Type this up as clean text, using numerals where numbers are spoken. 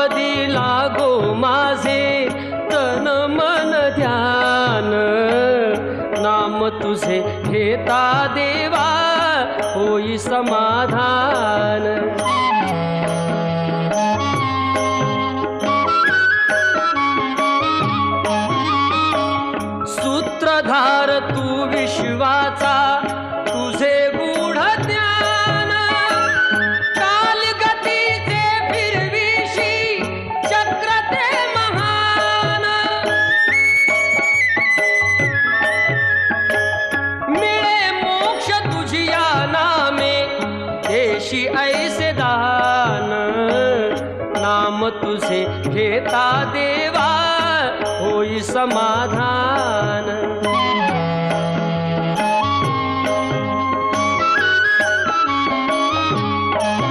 नामपदी लागो माझे तन मन ध्यान, नाम तुझे घेता देवा होई समाधान। सूत्रधार तू विश्वाचा तुझे गूढ ज्ञान, कालगतीचे फिरविशी चक्र ते महान। मिळे मोक्ष तुझिया नामे देशी ऐसे दान, नाम तुझे घेता देवा होई समाधान।